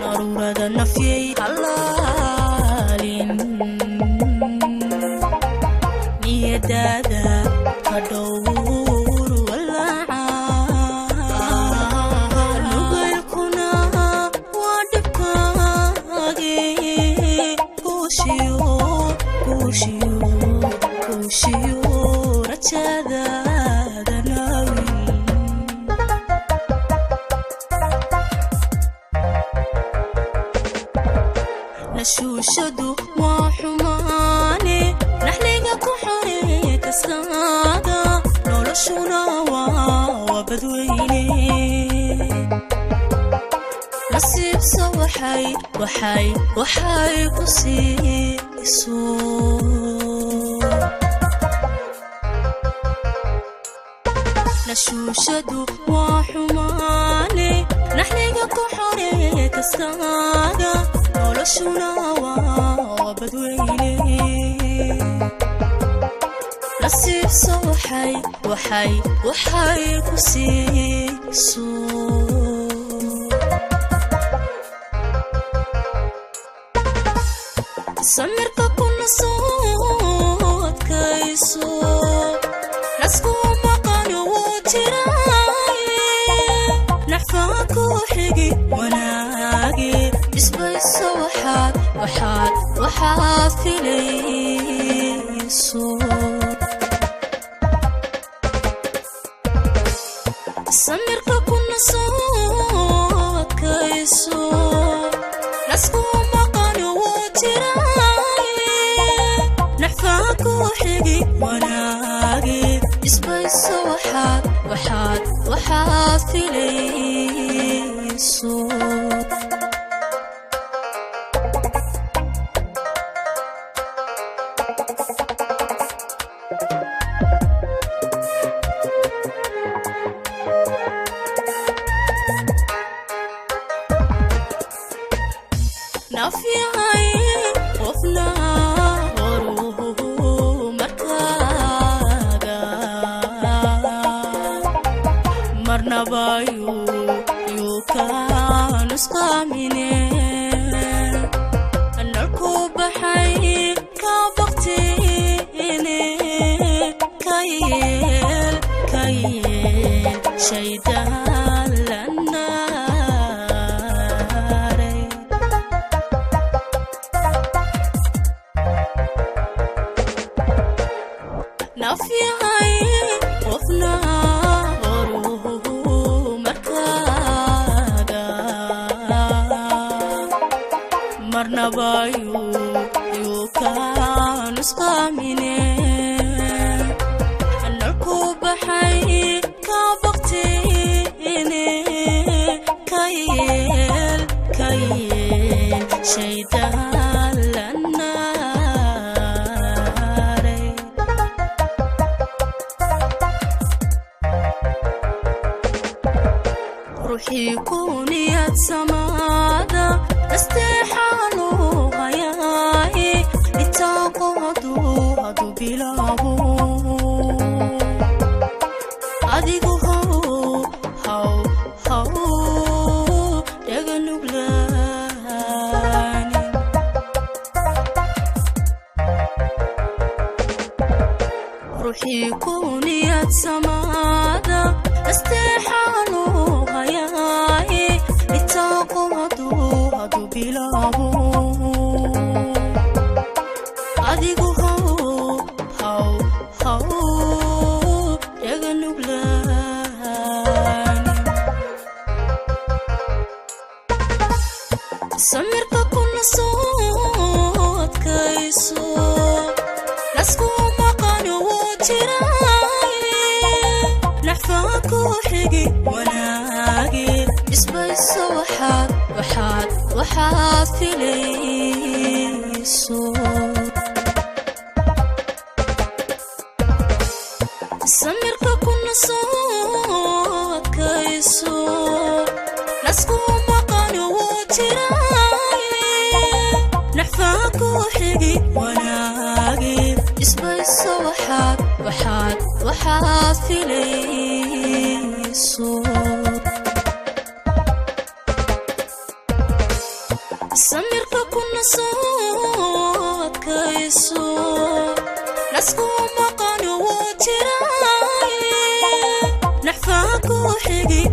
narurada nafyay halaalin niyadada kadhowr walaaca nugaylkuna waa dhibkaage kuushiyo rajadaada naawin nashuushadu waa xumaane naxliga ku xoree kaskaada noloshuna waa badweyne nasiibsa waxay ku siiso nashuushadu waa xumaane naxliga ku xoree kaskaada noloshuna waa badweyne nasiibsa waxay ku siiso samirka kuna soo adkayso nasku maqan wuu jiraaye naxfaa ku xigi wanaagi isbayso waxaad filayso samirka kuna soo adkayso nasku maqan wuu jiraaye naxfaa ku xigi wanaagi isbayso waxaad filayso nafyahay qofna horuhu markaaga marnaba yuu ka nusqaamine nalku baxay ka baqtiine ka yeel shaydaan lanaaray nafyahay qofna horuhu markaaga marnaba yuu ka nusqaamine nalku baxay ka baqtiine ka yeel shaydaan lanaaray ruuxii ku niyad samaada nasteexaanu hayaaye itaaqo hadduu bilaabo adigu haw dhaga nuglaani ruuxii ku niyad samaada nasteexaanu hayaaye itaaqo hadduu bilaabo adigu haw dhaga nuglaani samirka kuna soo adkayso nasku maqan wuu jiraaye naxfaa ku xigi wanaagi isbayso waxaad filayso samirka kuna soo adkayso nasku maqan wuu jiraaye naxfaa ku xigi wanaagi isbayso waxaad filayso صوت كيسو نسكو مقان وتراي نحفاك وحقي